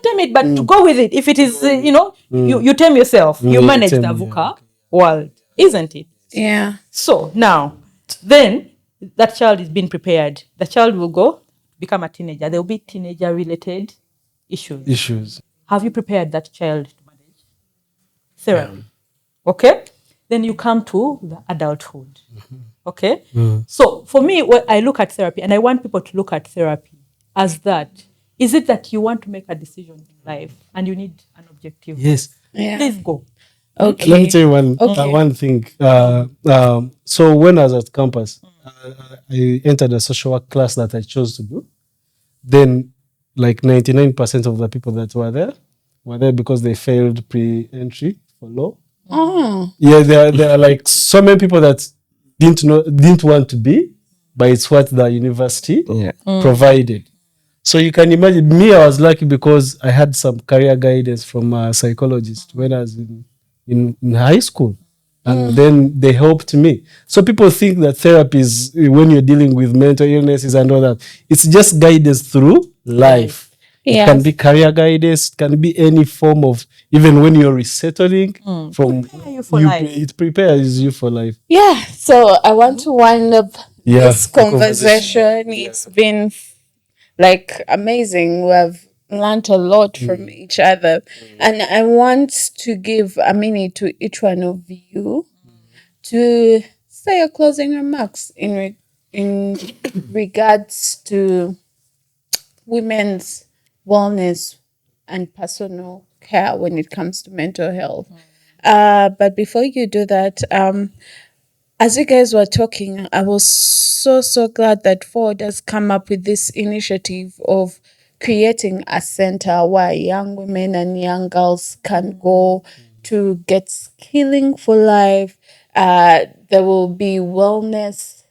tame it, but to go with it. If it is, you tame yourself, you manage tame, the yeah. VUCA world, isn't it? Yeah. So now, then that child is being prepared. The child will go become a teenager. There will be teenager-related issues. Have you prepared that child to manage therapy? Okay. Then you come to the adulthood. Okay. So for me, when I look at therapy, and I want people to look at therapy as that. Is it that you want to make a decision in life and you need an objective? Yes. Yeah. Please go. Okay. Let me tell you one Okay. one thing. So when I was at campus, I entered a social work class that I chose to do. Then, like 99% of the people that were there because they failed pre-entry for law. Oh. Yeah, there are like so many people that didn't want to be, but it's what the university Yeah. provided. So you can imagine me, I was lucky because I had some career guidance from a psychologist when I was in high school. And then they helped me. So people think that therapy is when you're dealing with mental illnesses and all that. It's just guidance through life. It Yes. can be career guidance, it can be any form of, even when you're resettling from Prepare you for life. it prepares you for life. Yeah. So I want to wind up Yeah, this the conversation. It's been like amazing. We have learned a lot from each other. And I want to give a minute to each one of you to say your closing remarks in regards to women's wellness and personal care when it comes to mental health. But before you do that, as you guys were talking, I was so glad that Ford has come up with this initiative of creating a center where young women and young girls can go to get skilling for life. There will be wellness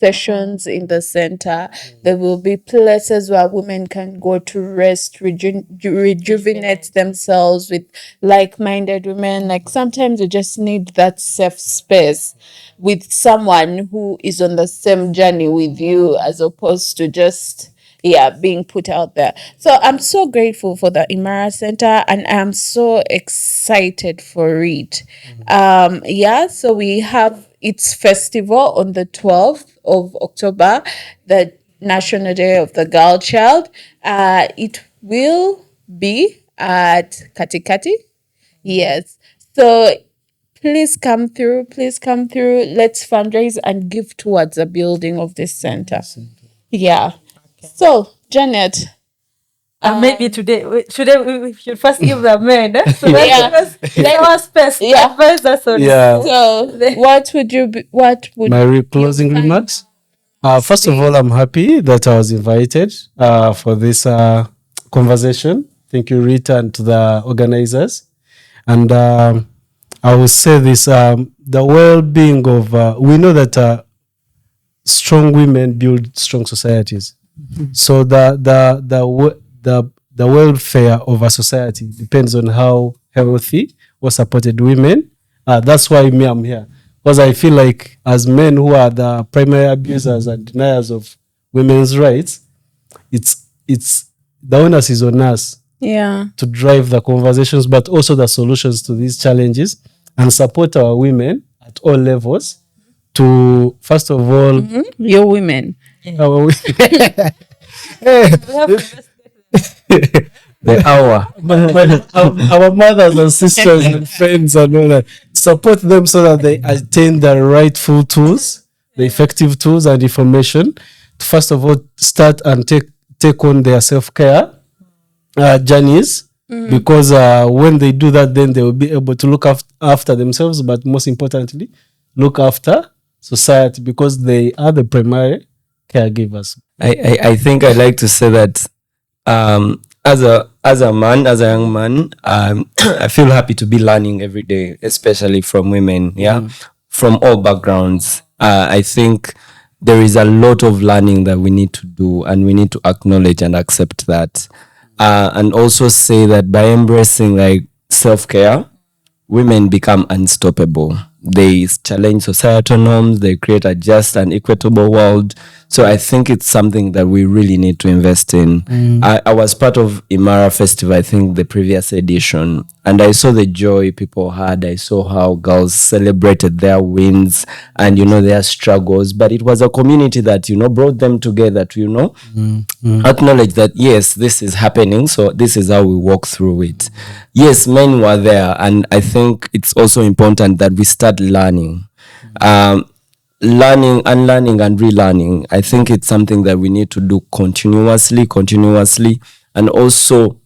sessions in the center. There will be places where women can go to rest, rejuvenate themselves with like-minded women. Like sometimes you just need that safe space with someone who is on the same journey with you, as opposed to just being put out there. So I'm so grateful for the Imara Center, and I'm so excited for it. So we have its festival on the 12th of October, the National Day of the Girl Child. It will be at Katikati. Yes. So please come through. Please come through. Let's fundraise and give towards the building of this center. Yeah. So, Janet. Maybe today we should first give the men. So Yeah. let us space. Yeah. Advise us on. Yeah. So, what would My closing remarks. First of all, I'm happy that I was invited for this conversation. Thank you, Rita, and to the organizers. And I will say this: the well-being of we know that strong women build strong societies. So the welfare of a society depends on how healthy or supported women. That's why I'm here, because I feel like as men who are the primary abusers and deniers of women's rights, it's the onus is on us to drive the conversations, but also the solutions to these challenges, and support our women at all levels to, first of all, your women? our The hour. our mothers and sisters and friends and all that, support them so that they attain the rightful tools, the effective tools and information to, first of all, start and take on their self-care journeys, because when they do that, then they will be able to look after themselves, but most importantly, look after society, because they are the primary caregivers. I think I like to say that as a young man, I feel happy to be learning every day, especially from women, from all backgrounds. I think there is a lot of learning that we need to do, and we need to acknowledge and accept that. And also say that by embracing like self-care, women become unstoppable. They challenge societal norms, they create a just and equitable world. So I think it's something that we really need to invest in. I was part of Imara Festival, I think the previous edition, and I saw the joy people had. I saw how girls celebrated their wins and, their struggles. But it was a community that, brought them together to, acknowledge that, yes, this is happening. So this is how we walk through it. Yes, men were there. And I think it's also important that we start learning. Learning, unlearning, and relearning. I think it's something that we need to do continuously. And also,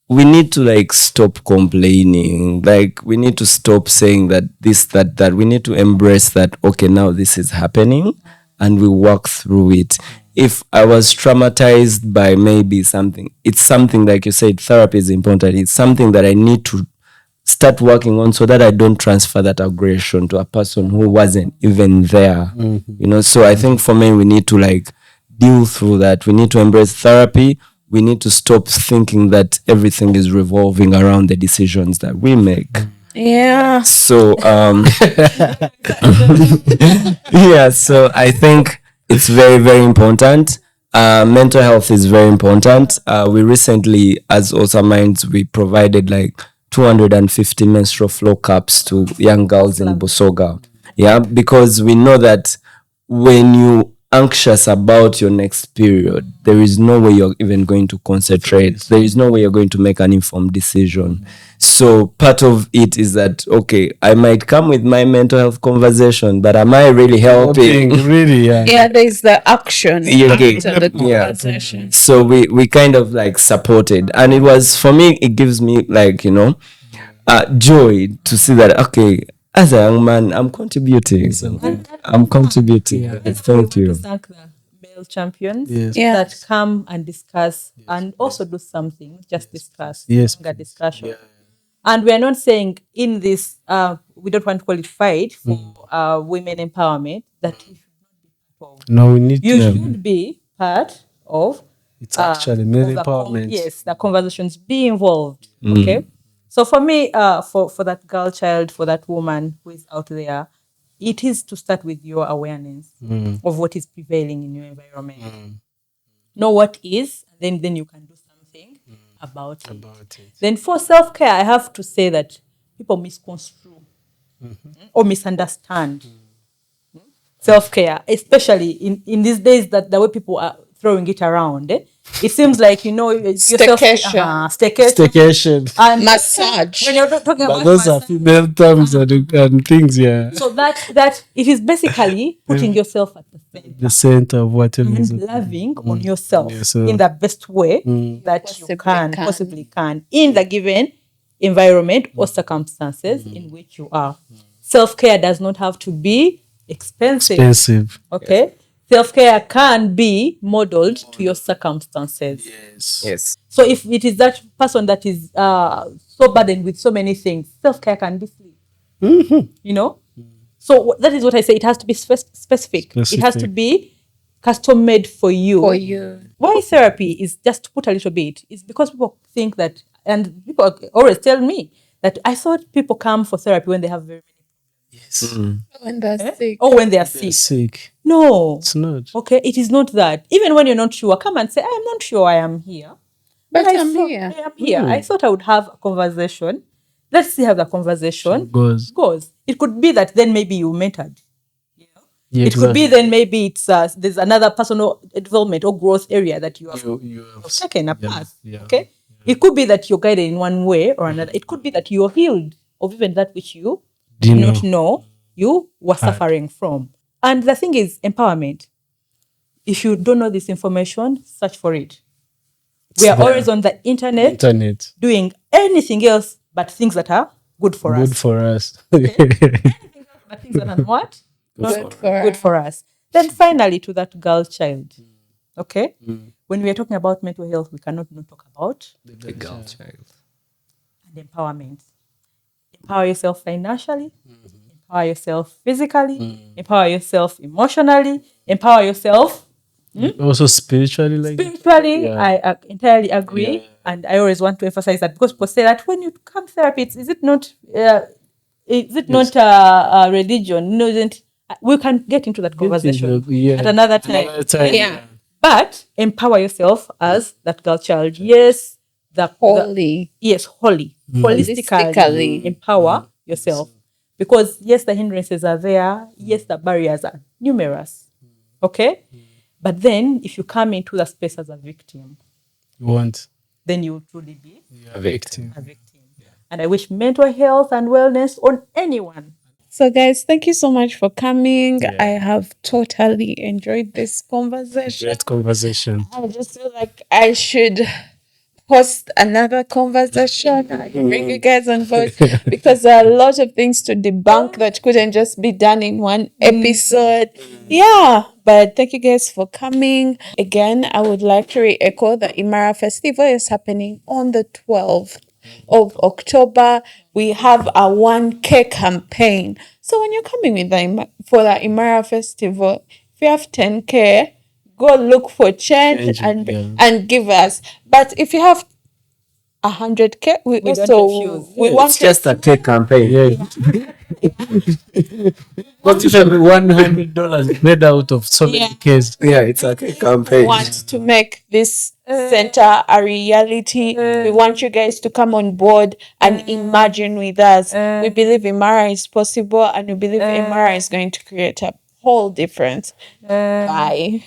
we need to stop complaining. We need to stop saying that this, that. We need to embrace that, okay, now this is happening, and we work through it. If I was traumatized by maybe something, it's something, like you said, therapy is important. It's something that I need to start working on, so that I don't transfer that aggression to a person who wasn't even there. So I think for me, we need to deal through that. We need to embrace therapy. We need to stop thinking that everything is revolving around the decisions that we make. Yeah. So so I think it's very, very important. Mental health is very important. We recently, as Osa Minds, we provided 250 menstrual flow cups to young girls in Busoga. Yeah, because we know that when you anxious about your next period, there is no way you're even going to concentrate. There is no way you're going to make an informed decision. So part of it is that, okay, I might come with my mental health conversation, but am I really helping? Really, Yeah, there's the action Okay. after the conversation. So we kind of supported, and it was, for me, it gives me joy to see that, okay, as a young man, I'm contributing. I'm contributing. Thank you. To thank the male champions Yeah. that come and discuss and also do something, just discuss. Yes. Longer discussion. And we are not saying in this, we don't want to call it fight for women empowerment, that you should not be part involved. No, we need You to. should be part of It's actually male of the empowerment. yes, the conversations, be involved. Okay. So for me, for that girl child, for that woman who is out there, it is to start with your awareness of what is prevailing in your environment. Know what is, and then you can do something about it. Then for self-care, I have to say that people misconstrue or misunderstand self-care, especially in these days that the way people are throwing it around. It seems like, Staycation. Staycation. and Massage. when you're talking But about those are massage, female terms and things, yeah. so that it is basically putting yourself at the center The center of whatever is. and loving on yourself yourself. in the best way that Possibly you can can. possibly can in the given environment or circumstances in which you are. Self-care does not have to be expensive. Expensive. Okay. Self-care can be modeled to your circumstances. Yes. So if it is that person that is so burdened with so many things, self-care can be sleep. You know? So that is what I say. It has to be specific. It has to be custom made for you. For you. Why therapy is just to put a little bit is because people think that, and people always tell me that I thought people come for therapy when they have very many When they're sick. or when they are sick. Sick. No. It's not. Okay, it is not that. Even when you're not sure, come and say, I am not sure I am here. But I I'm thought- here. I am here. I thought I would have a conversation. Let's see how the conversation Goes. It could be that then maybe you mentored. Yeah, It could be then maybe it's there's another personal development or growth area that you have you have taken a path. yeah. Okay, it could be that you're guided in one way or another. It could be that you're healed of even that which you did not know you were suffering from. And the thing is empowerment. If you don't know this information, search for it. We are always on the internet doing anything else but things that are good for us. Good for us. But things that are what? Not for good for us. Then finally to that girl child. Okay? When we are talking about mental health, we cannot not talk about The girl child. and empowerment. Empower yourself financially, empower yourself physically, empower yourself emotionally, empower yourself Also spiritually, like spiritually. Yeah. I entirely agree. And I always want to emphasize that because people say that when you come therapy, is it not a religion? No, isn't. We can get into that conversation at another time. Yeah. But empower yourself as that girl child. Yes, holy. Holistically empower yourself. Because yes, the hindrances are there. Yes, the barriers are numerous. Okay? But then if you come into the space as a victim, then you will truly be A victim. a victim. And I wish mental health and wellness on anyone. So, guys, thank you so much for coming. I have totally enjoyed this conversation. Great conversation. I just feel like I should host another conversation. I bring you guys on board because there are a lot of things to debunk that couldn't just be done in one episode. Yeah, but thank you guys for coming. Again, I would like to re-echo the Imara Festival is happening on the 12th of October. We have a 1K campaign. So when you're coming with for the Imara Festival, if you have 10K, go look for change and give us. But if you have 100K, we want It's just a cake campaign. But if $100 made out of so many cases. Yeah, it's a cake campaign. want to make this center a reality. We want you guys to come on board and imagine with us. We believe Imara is possible and we believe Imara is going to create a whole difference. Bye.